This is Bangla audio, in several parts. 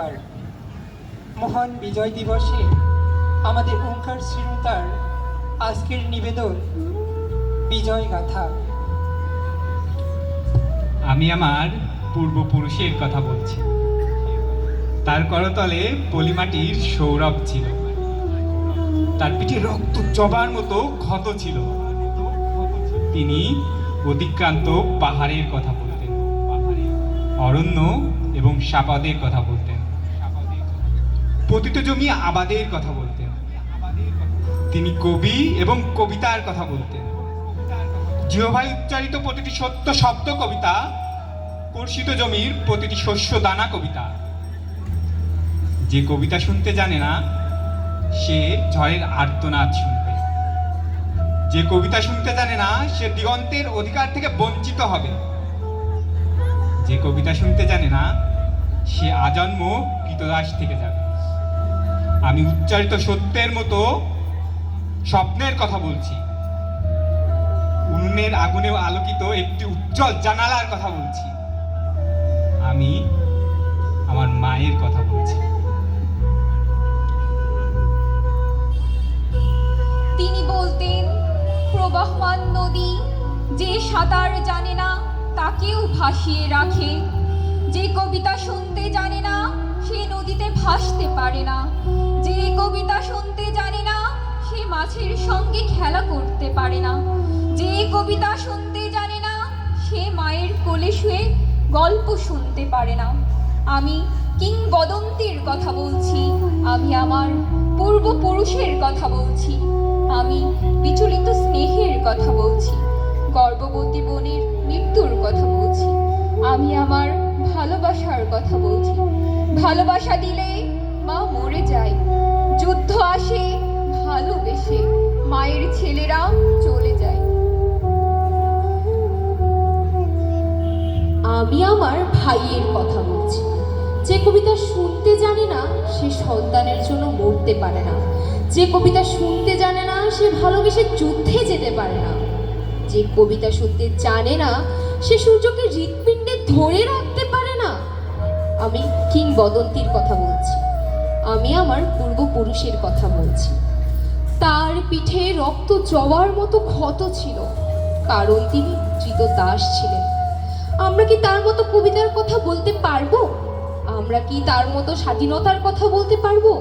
নমস্কার। মহান বিজয় দিবসে আমাদের ওঙ্কার শ্রীলতার আজকের নিবেদন বিজয় গাথা। আমি আমার পূর্বপুরুষের কথা বলছি। তার করতলে পলিমাটির সৌরভ ছিল, তার পিঠে রক্ত জবার মতো ক্ষত ছিল। তিনি অতিক্রান্ত পাহাড়ের কথা বলতেন, অরণ্য এবং সাপাদের কথা বলতেন, পতিত জমি আবাদের কথা বলতেন। তিনি কবি এবং কবিতার কথা বলতেন। জিহ্বায় উচ্চারিত প্রতিটি সত্য শব্দ কবিতা, কর্ষিত জমির প্রতিটি শস্য দানা কবিতা। যে কবিতা শুনতে জানে না সে ঝড়ের আর্তনাদ শুনবে। যে কবিতা শুনতে জানে না সে দিগন্তের অধিকার থেকে বঞ্চিত হবে। যে কবিতা শুনতে জানে না সে আজন্ম কৃতদাস থেকে যাবে। আমি উচ্চারিত সত্যের মতো স্বপ্নের কথা বলছি। উনুনের আগুনেও আলোকিত একটি উজ্জ্বল জানালার কথা বলছি। আমি আমার মায়ের কথা বলছি। তিনি বলতেন, প্রবাহমান নদী যে সাঁতার জানে না তাকেও ভাসিয়ে রাখে। যে কবিতা শুনতে জানে না সে নদীতে ভাসতে পারে না। যে কবিতা শুনতে জানে না সে মাছের সঙ্গে খেলা করতে পারে না। যে কবিতা শুনতে জানে না সে মায়ের কোলে শুয়ে গল্প শুনতে পারে না। আমি কিংবদন্তির কথা বলছি। আমি আমার পূর্বপুরুষের কথা বলছি। আমি বিচলিত স্নেহের কথা বলছি। গর্ভবতী বোনের মৃত্যুর কথা বলছি। আমি আমার ভালোবাসার কথা বলছি। ভালোবাসা দিলে মা মরে যায়। যুদ্ধ আসে ভালোবেসে, মায়ের ছেলেরা চলে যায়। আমি আমার ভাইয়ের কথা বলছি। যে কবিতা শুনতে জানে না সে সন্তানের জন্য মরতে পারে না। যে কবিতা শুনতে জানে না সে ভালোবেসে যুদ্ধে যেতে পারে না। যে কবিতা শুনতে জানে না সে সূর্যকে হৃৎপিণ্ডে ধরে রাখতে পারে না। আমি কিংবদন্তির কথা বলছি। আমি আমার পূর্বপুরুষের কথা বলছি। তার পিঠে রক্ত জবার মতো ক্ষত ছিল, কারণ তিনি ক্রীতদাস ছিলেন। আমরা কি তার মতো কবিতার কথা বলতে পারবো? আমরা কি তার মতো স্বাধীনতার কথা বলতে পারবো?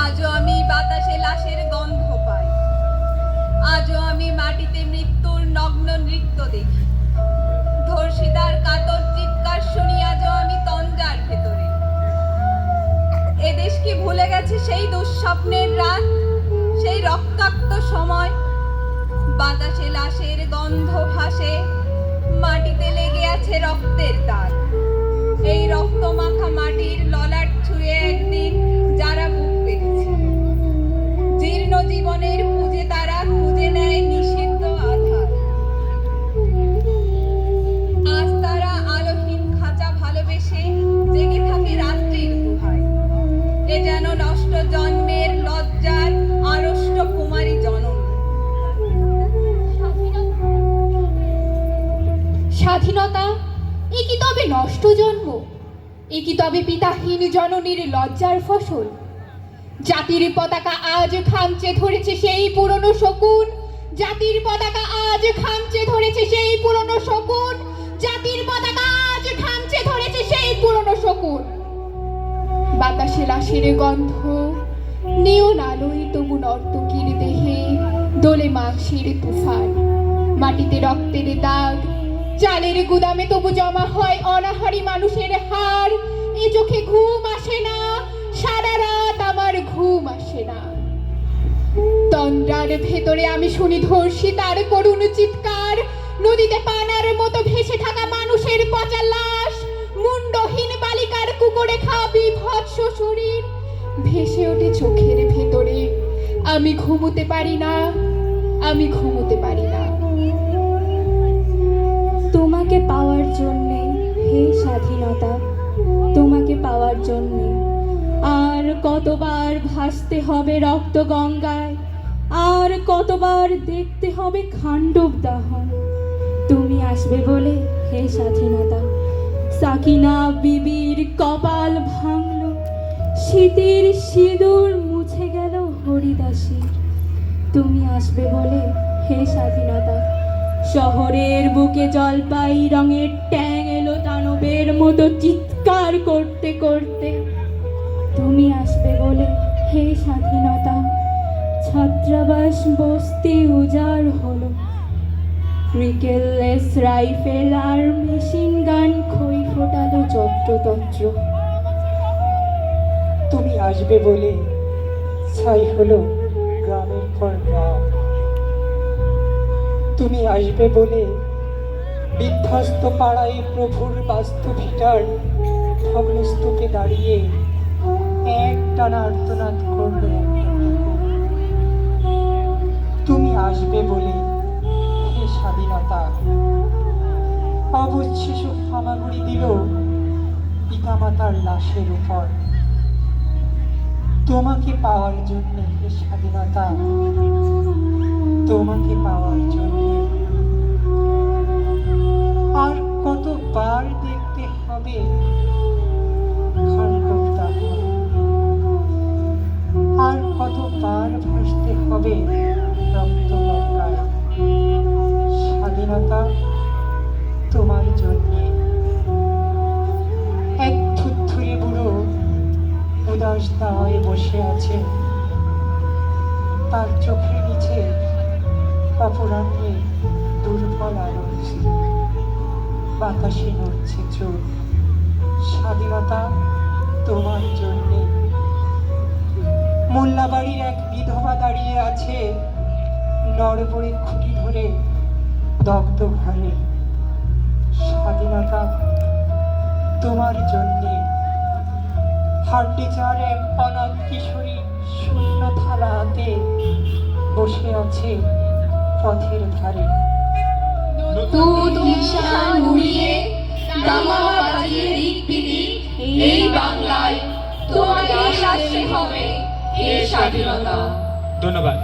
আজও আমি বাতাসে লাশের গন্ধ পাই। আজও আমি মাটিতে মৃত্যুর নগ্ন নৃত্য দেখি। ধর্ষিতার কাতর চিৎকার শুনি আজও আমি তঞ্জার ভেতরে। এদেশ কি ভুলে গেছে সেই দুঃস্বপ্নের রাত, সেই রক্তাক্ত সময়? বাতাসে লাশের গন্ধ ভাসে, মাটিতে লেগে আছে রক্তের দাগ। এই রক্ত মাখা মাটির ললাট ছুঁয়ে একদিন যারা বুক পেতেছে, জীর্ণ জীবনের খুঁজে তারা খুঁজে নেয় নিষিদ্ধ আধার। আজ তারা আলোহীন খাঁচা ভালোবেসে জেগে থাকে রাত্রির গুহায়। এ যেন নষ্ট জন্মের লজ্জার আড়ষ্ট কুমারী জননী। স্বাধীনতা এ কি তবে নষ্ট জন্ম? এ কি তবে পিতাহীন জননীর লজ্জার ফসল? জাতির পতাকা আজ খামচে ধরেছে সেই পুরনো শকুন। জাতির পতাকা আজ খামচে ধরেছে সেই পুরনো শকুন। জাতির পতাকা আজ খামচে ধরেছে সেই পুরনো শকুন। বাতাসে লাশের গন্ধ, নিয়ন আলোয় তবু নর্তকীর দেহে দোলে মাংসের তুফান। মাটিতে রক্তের দাগ, চালের গুদামে তবু জমা হয় অনাহারী মানুষের হাড়। এ চোখে ঘুম আসে না, সারা রাত আমার ঘুম আসে না। তন্দ্রার ভেতরে আমি শুনি ধর্ষিতার করুণ চিৎকার। নদীতে পানার মতো ভেসে থাকা মানুষের পচা লাশ, মুন্ডহীন বালিকার কুকুরে খাওয়া বিভৎস শরীর ভেসে ওঠে চোখের ভেতরে। আমি ঘুমোতে পারি না, আমি ঘুমোতে পারি না। তোমাকে পাওয়ার জন্যে হে স্বাধীনতা, তোমাকে পাওয়ার জন্যে আর কতবার ভাসতে হবে রক্ত গঙ্গায়, আর কতবার দেখতে হবে খাণ্ডব দাহন। তুমি আসবে বলে হে স্বাধীনতা, সাকিনা বিবির কপাল স্মৃতির সিঁদুর মুছে গেল হরিদাসী। তুমি আসবে বলে হে স্বাধীনতা, শহরের বুকে জলপাই রঙের ট্যাং এলো দানবের মতো চিৎকার করতে করতে। তুমি আসবে বলে হে স্বাধীনতা, ছাত্রাবাস বস্তি উজাড় হলো, ক্রিকেটলেস রাইফেল আর মেশিন গান খই ফোটালো যত্রতত্র। তুমি আসবে বলে ছাই হলো গ্রামের পর গ্রাম। তুমি আসবে বলে বিধ্বস্ত পাড়ায় প্রভুর বাস্তু ভিটার ভগ্নস্তূপে দাঁড়িয়ে এক টানা আর্তনাদ করলো একটা কুকুর। তুমি আসবে বলে হে স্বাধীনতা, অবুঝ শিশু হামাগুড়ি দিল পিতামাতার লাশের উপর। তোমাকে পাওয়ার জন্য হে স্বাধীনতা, তোমাকে পাওয়ার জন্য। আর কতবার দেখতে হবে খানকোট দাহন, আর কতবার ভাসতে হবে রক্ত গঙ্গায়। স্বাধীনতা তোমার জন্য। এক থুরথুরে বুড়ো উদাস দাওয়ায় বসে আছে, তার চোখের নিচে অপরাহ্নে দুর্বল আলোচ্ছি, বাতাসে নড়ছে চোখ। স্বাধীনতা তোমার জন্যে। মোল্লাবাড়ির এক বিধবা দাঁড়িয়ে আছে নড়বড়ে খুঁটি ধরে দগ্ধ ঘরে। স্বাধীনতা তোমার জন্যে। হাড্ডিচার এক অনাথ কিশোরী শূন্য থালা হাতে বসে আছে পথের ধারে। দুধ মিশান উড়িয়ে দামা বাজিয়ে রিকবিরি এই বাংলায় তোমাকে আসতে হবে হে স্বাধীনতা। ধন্যবাদ।